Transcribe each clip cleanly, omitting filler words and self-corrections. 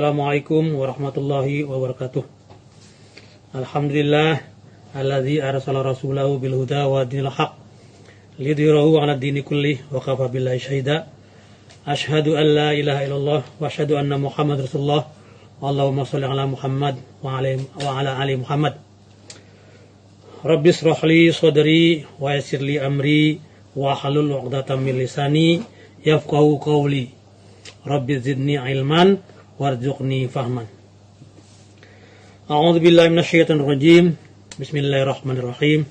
Assalamualaikum warahmatullahi wabarakatuh. Alhamdulillah alladzi arsala rasulahu bil huda wa dinil haq lidhirahu 'ala dini kulli wa kafa billahi syahida. Asyhadu an la ilaha illallah wa asyhadu anna Muhammadar Rasulullah. Allahumma shalli ala Muhammad wa ala ali Muhammad. Rabbi shrah li sadri wa yassir li amri wa hlul 'uqdatam min lisani yafqahu qawli. Rabbi zidni ilman warzuqni fahman. A'udzu billahi minasyaitonir rajim. Bismillahirrahmanirrahim.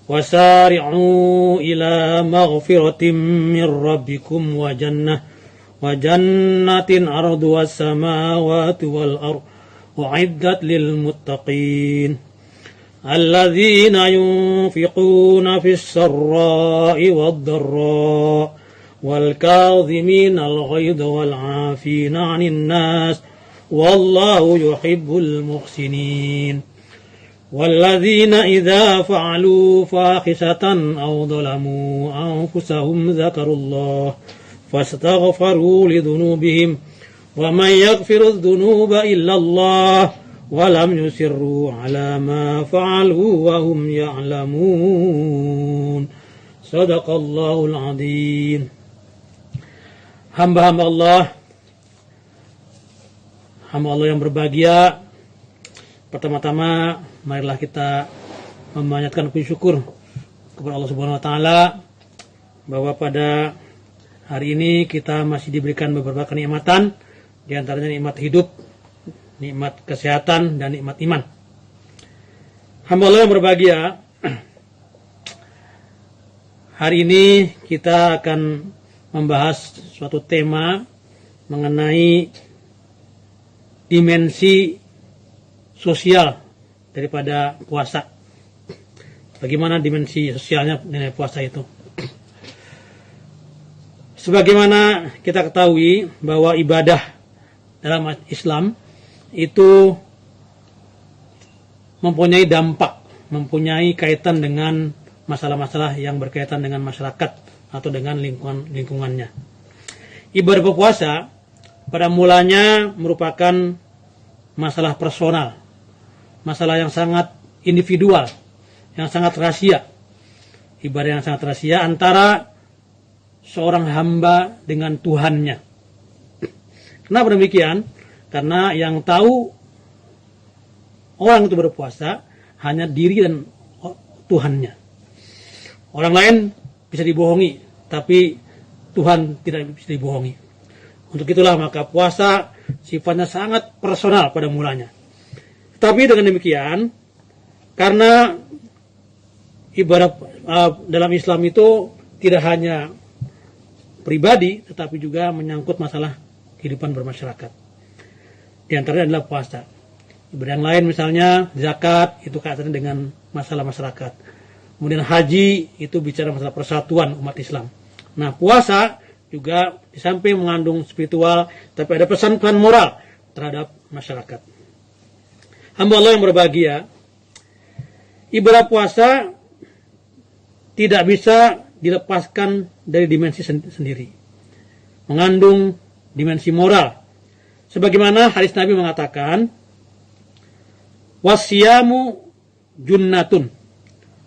Wasari'u ila maghfiratin mir rabbikum wa jannatin arduha as-samawati wal ardh u'iddat lil muttaqin alladzina yunfiquna fis sarra'i wad dharra wal kadhimina al ghaidha wal 'afina 'anil nas wallahu yuhibbul muhsinin walladzina idza fa'alu fahishatan aw dhalamu anfusahum dzakarullah fastaghfiru lidhunubihim wa man yaghfiru dhunuba illa Allah wa lam yusirru 'ala ma fa'alu wa hum ya'lamun. Shadaqallahul 'adzim. Hamba-hamba Allah yang berbahagia, pertama-tama marilah kita memanjatkan puji syukur kepada Allah Subhanahu wa taala bahwa pada hari ini kita masih diberikan beberapa kenikmatan, di antaranya nikmat hidup, nikmat kesehatan dan nikmat iman. Hamba Allah yang berbahagia, hari ini kita akan membahas suatu tema mengenai dimensi sosial daripada puasa. Bagaimana dimensi sosialnya dari puasa itu? Sebagaimana kita ketahui bahwa ibadah dalam Islam itu mempunyai dampak, mempunyai kaitan dengan masalah-masalah yang berkaitan dengan masyarakat atau dengan lingkungannya. Ibadah berpuasa pada mulanya merupakan masalah personal, masalah yang sangat individual, yang sangat rahasia. Ibadah yang sangat rahasia antara seorang hamba dengan Tuhannya. Kenapa demikian? Karena yang tahu orang itu berpuasa hanya diri dan Tuhannya. Orang lain bisa dibohongi, tapi Tuhan tidak bisa dibohongi. Untuk itulah maka puasa sifatnya sangat personal pada mulanya. Tapi dengan demikian, karena ibadah dalam Islam itu tidak hanya pribadi, tetapi juga menyangkut masalah kehidupan bermasyarakat. Di antaranya adalah puasa. Ibadah yang lain misalnya zakat, itu kaitannya dengan masalah masyarakat. Kemudian haji itu bicara masalah persatuan umat Islam. Nah, puasa juga di samping mengandung spiritual, tapi ada pesan-pesan moral terhadap masyarakat. Hamba Allah yang berbahagia, ibadah puasa tidak bisa dilepaskan dari dimensi sendiri. Mengandung dimensi moral. Sebagaimana hadis Nabi mengatakan, wasyamu junnatun.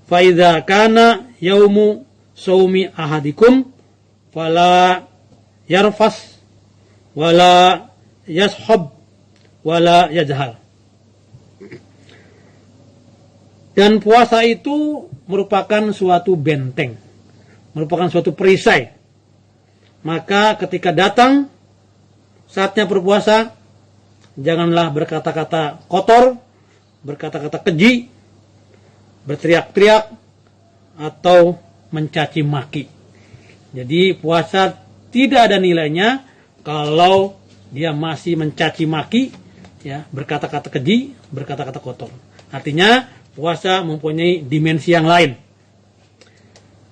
Faidza kana yaumu saumi ahadikum fala yarfas wala yashab wala yajhal. Dan puasa itu merupakan suatu benteng, merupakan suatu perisai. Maka ketika datang saatnya berpuasa, janganlah berkata-kata kotor, berkata-kata keji, berteriak-teriak, atau mencaci maki. Jadi puasa tidak ada nilainya kalau dia masih mencaci maki, ya, berkata-kata keji, berkata-kata kotor. Artinya puasa mempunyai dimensi yang lain.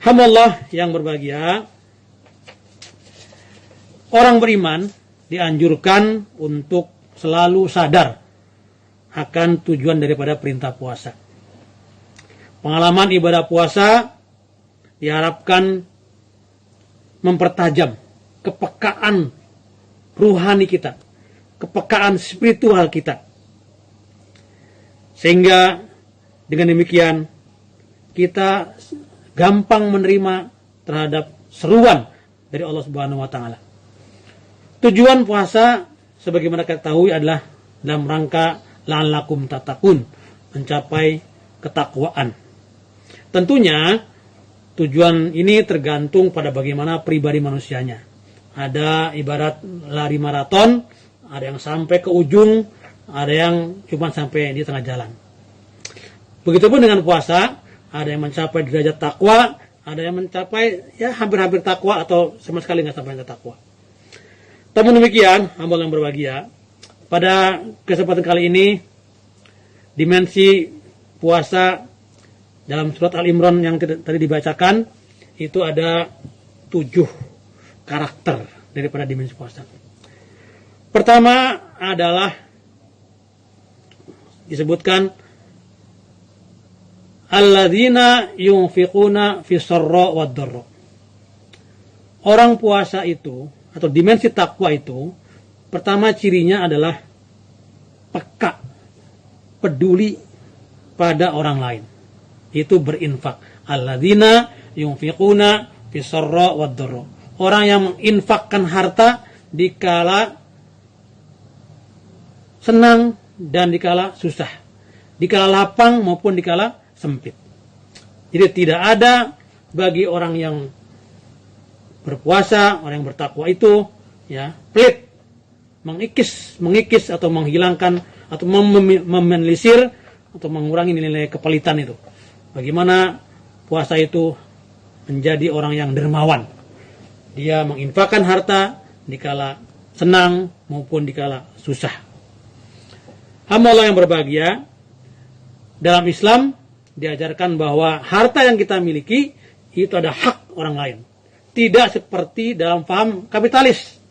Hamba Allah yang berbahagia, orang beriman dianjurkan untuk selalu sadar akan tujuan daripada perintah puasa. Pengalaman ibadah puasa diharapkan mempertajam kepekaan ruhani kita, kepekaan spiritual kita. Sehingga dengan demikian kita gampang menerima terhadap seruan dari Allah Subhanahu wa taala. Tujuan puasa sebagaimana kita tahu adalah dalam rangka la'allakum tattaqun, mencapai ketakwaan. Tentunya tujuan ini tergantung pada bagaimana pribadi manusianya. Ada ibarat lari maraton, ada yang sampai ke ujung, ada yang cuma sampai di tengah jalan. Begitupun dengan puasa, ada yang mencapai derajat takwa, ada yang mencapai ya hampir-hampir takwa atau sama sekali nggak sampai ke takwa. Namun demikian, hamba yang berbahagia, pada kesempatan kali ini dimensi puasa dalam surat Al-Imran yang tadi dibacakan itu ada 7 karakter daripada dimensi puasa. Pertama adalah disebutkan alladzina yunfiquna fi sarra wad dharra. Orang puasa itu atau dimensi takwa itu pertama cirinya adalah peka, peduli pada orang lain. Itu berinfak. Alladzina yunfiquna fi sarra wad dharra. Orang yang menginfakkan harta dikala senang dan dikala susah, dikala lapang maupun dikala sempit. Jadi tidak ada bagi orang yang berpuasa, orang yang bertakwa itu ya pelit, mengikis atau menghilangkan atau memelisir atau mengurangi nilai kepelitan itu. Bagaimana puasa itu menjadi orang yang dermawan. Dia menginfakkan harta dikala senang maupun dikala susah. Hamba Allah yang berbahagia, dalam Islam diajarkan bahwa harta yang kita miliki itu ada hak orang lain. Tidak seperti dalam paham kapitalis.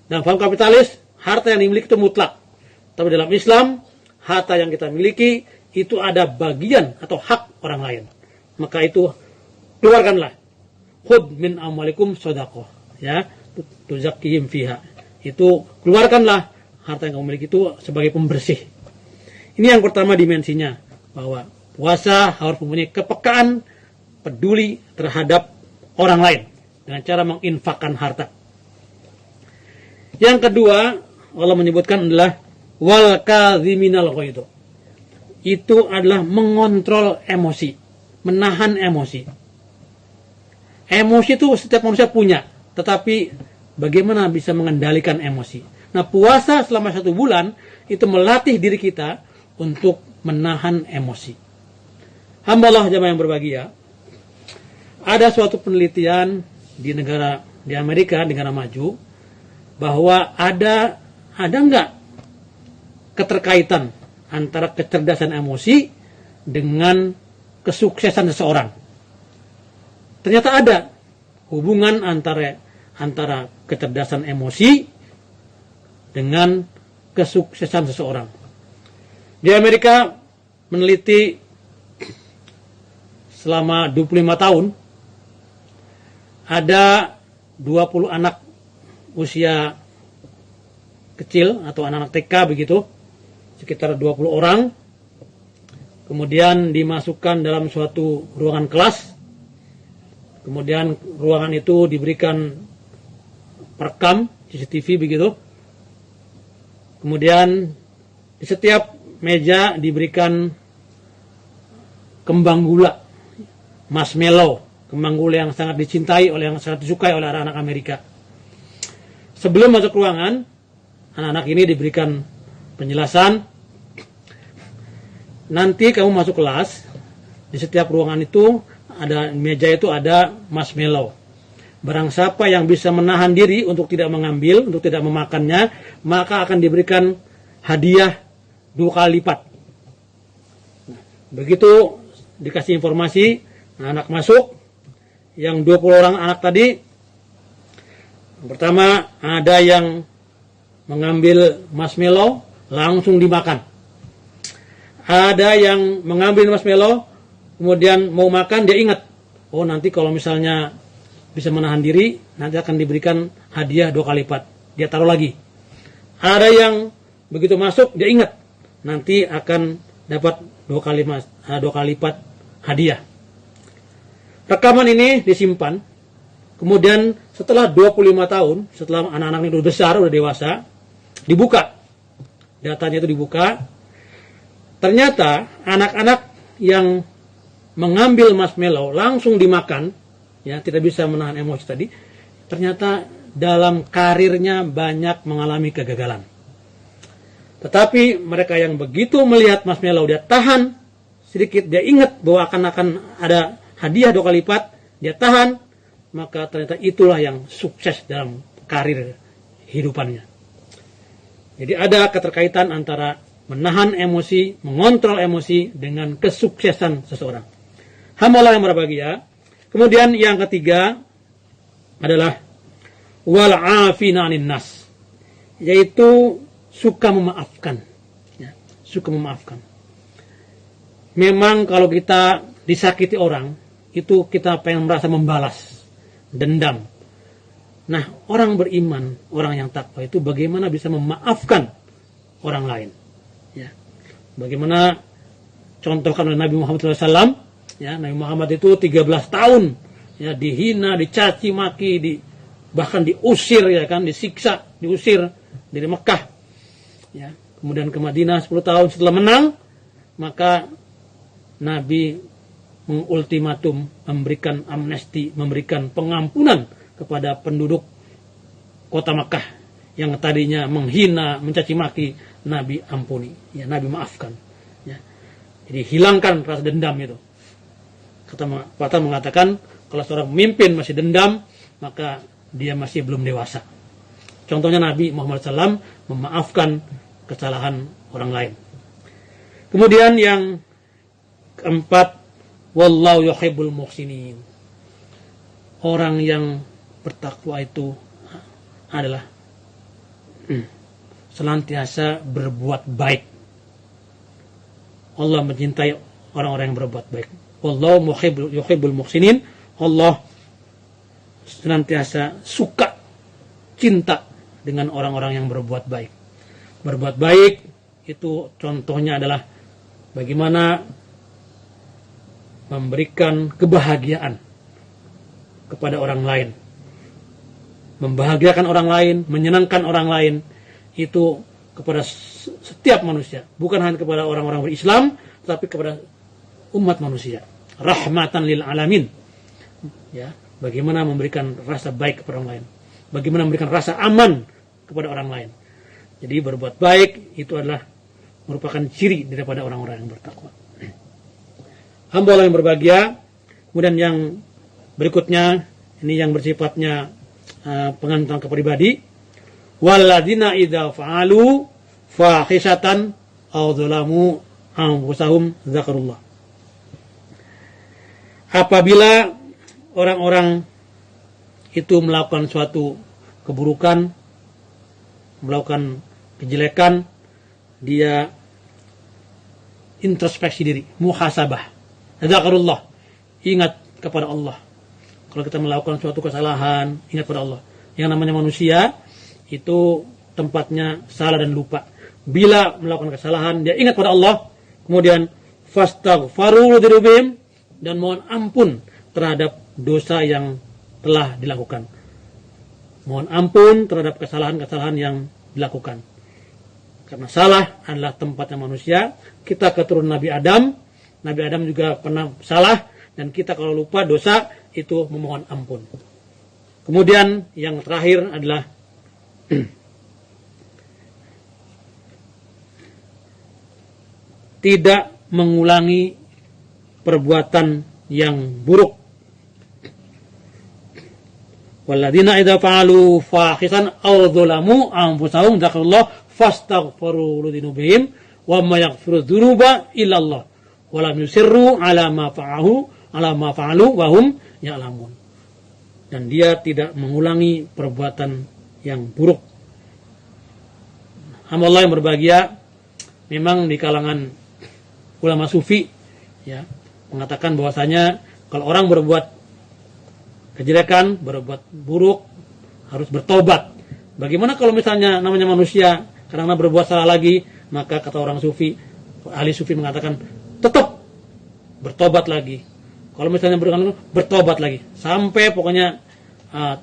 Dalam paham kapitalis, harta yang dimiliki itu mutlak. Tapi dalam Islam, harta yang kita miliki itu ada bagian atau hak orang lain. Maka itu keluarkanlah. Khudh min amwalikum shadaqah. Ya, tuzakkihim fiha. Itu keluarkanlah harta yang kamu miliki itu sebagai pembersih. Ini yang pertama dimensinya, bahwa puasa harus mempunyai kepekaan, peduli terhadap orang lain dengan cara menginfakkan harta. Yang kedua, Allah menyebutkan adalah wal kadhiminal ghaidh. Itu adalah mengontrol emosi, menahan emosi. Emosi itu setiap manusia punya, tetapi bagaimana bisa mengendalikan emosi? Nah, puasa selama 1 bulan itu melatih diri kita untuk menahan emosi. Hamba Allah jamaah yang berbahagia, ada suatu penelitian di Amerika, negara maju, bahwa ada enggak keterkaitan antara kecerdasan emosi dengan kesuksesan seseorang. Ternyata ada hubungan antara kecerdasan emosi dengan kesuksesan seseorang. Di Amerika meneliti selama 25 tahun ada 20 anak usia kecil atau anak-anak TK begitu, sekitar 20 orang, kemudian dimasukkan dalam suatu ruangan kelas, kemudian ruangan itu diberikan perekam CCTV begitu, kemudian di setiap meja diberikan kembang gula, marshmallow, kembang gula yang sangat dicintai yang sangat disukai oleh anak-anak Amerika. Sebelum masuk ruangan, anak-anak ini diberikan penjelasan, nanti kamu masuk kelas, di setiap ruangan itu ada meja itu ada marshmallow. Barang siapa yang bisa menahan diri untuk tidak mengambil, untuk tidak memakannya, maka akan diberikan hadiah 2 kali lipat. Nah, begitu dikasih informasi, anak masuk, yang 20 orang anak tadi, pertama ada yang mengambil marshmallow langsung dimakan. Ada yang mengambil marshmallow kemudian mau makan, dia ingat, oh nanti kalau misalnya bisa menahan diri, nanti akan diberikan hadiah 2 kali lipat. Dia taruh lagi. Ada yang begitu masuk dia ingat nanti akan dapat 2 kali lipat hadiah. Rekaman ini disimpan. Kemudian setelah 25 tahun, setelah anak-anak ini udah besar, udah dewasa, dibuka. Datanya itu dibuka. Ternyata anak-anak yang mengambil marshmallow langsung dimakan, ya, tidak bisa menahan emosi tadi, ternyata dalam karirnya banyak mengalami kegagalan. Tetapi mereka yang begitu melihat marshmallow, dia tahan sedikit, dia ingat bahwa akan ada hadiah 2 kali lipat, dia tahan, maka ternyata itulah yang sukses dalam karir hidupannya. Jadi ada keterkaitan antara menahan emosi, mengontrol emosi dengan kesuksesan seseorang. Hamba Allah yang berbahagia. Kemudian yang ketiga adalah wal afina 'anin nas, yaitu suka memaafkan. Ya, suka memaafkan. Memang kalau kita disakiti orang, itu kita pengen merasa membalas, dendam. Nah, orang beriman, orang yang takwa itu bagaimana bisa memaafkan orang lain. Ya. Bagaimana contohkan oleh Nabi Muhammad SAW. Ya, Nabi Muhammad itu 13 tahun ya, dihina, dicaci maki, bahkan diusir, ya kan, disiksa, diusir dari Mekah. Ya. Kemudian ke Madinah 10 tahun setelah menang, maka Nabi mengultimatum, memberikan amnesti, memberikan pengampunan kepada penduduk kota Makkah yang tadinya menghina, mencaci maki. Nabi ampuni, ya, Nabi maafkan. Ya. Jadi hilangkan rasa dendam itu. Kata mengatakan kalau seorang pemimpin masih dendam, maka dia masih belum dewasa. Contohnya Nabi Muhammad SAW memaafkan kesalahan orang lain. Kemudian yang keempat, wallahu yuhibbul muhsinin. Orang yang bertakwa itu adalah senantiasa berbuat baik. Allah mencintai orang-orang yang berbuat baik. Wallahu yuhibbul muhsinin. Allah senantiasa suka, cinta dengan orang-orang yang berbuat baik. Berbuat baik itu contohnya adalah bagaimana memberikan kebahagiaan kepada orang lain. Membahagiakan orang lain, menyenangkan orang lain, itu kepada setiap manusia. Bukan hanya kepada orang-orang berislam, tapi kepada umat manusia. Rahmatan lil alamin. Ya, bagaimana memberikan rasa baik kepada orang lain. Bagaimana memberikan rasa aman kepada orang lain. Jadi berbuat baik itu adalah merupakan ciri daripada orang-orang yang bertakwa. Hamba Allah yang berbahagia. Kemudian yang berikutnya, ini yang bersifatnya pengantar ke pribadi. Walladzina idza fa'alu fahisatan aw dzalamu anfusahum dzakarullah. Apabila orang-orang itu melakukan suatu keburukan, melakukan kejelekan, dia introspeksi diri, muhasabah. Dzakarullah, ingat kepada Allah. Kalau kita melakukan suatu kesalahan, ingat pada Allah. Yang namanya manusia itu tempatnya salah dan lupa. Bila melakukan kesalahan, dia ingat pada Allah. Kemudian fastaghfaru lidzunubihim, dan mohon ampun terhadap dosa yang telah dilakukan. Mohon ampun terhadap kesalahan-kesalahan yang dilakukan. Karena salah adalah tempatnya manusia. Kita keturunan Nabi Adam. Nabi Adam juga pernah salah. Dan kita kalau lupa dosa, itu memohon ampun. Kemudian yang terakhir adalah tidak mengulangi perbuatan yang buruk. Walladzina idza fa'alu fahishan aw dzalamu anfusahum dzakarullah fastaghfiru lidzunubihim wa may yaghfiru dzunuba illa Allah wa lam yusirru ala ma fa'alu wa hum ya'lamun. Dan dia tidak mengulangi perbuatan yang buruk. Hamba Allah yang berbahagia, memang di kalangan ulama sufi ya mengatakan bahwasanya kalau orang berbuat kejelekan, berbuat buruk, harus bertobat Bagaimana kalau misalnya namanya manusia karena berbuat salah lagi, maka kata orang sufi, ahli sufi mengatakan tetap bertobat lagi. Kalau misalnya bertobat lagi sampai pokoknya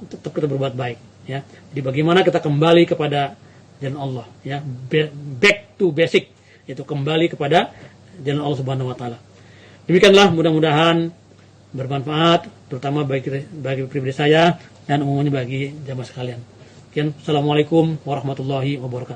tetap kita berbuat baik, ya. Jadi bagaimana kita kembali kepada jalan Allah, ya, back to basic, itu kembali kepada jalan Allah Subhanahu wa taala. Demikianlah, mudah-mudahan bermanfaat terutama bagi pribadi saya dan umumnya bagi jamaah sekalian. Assalamualaikum warahmatullahi wabarakatuh.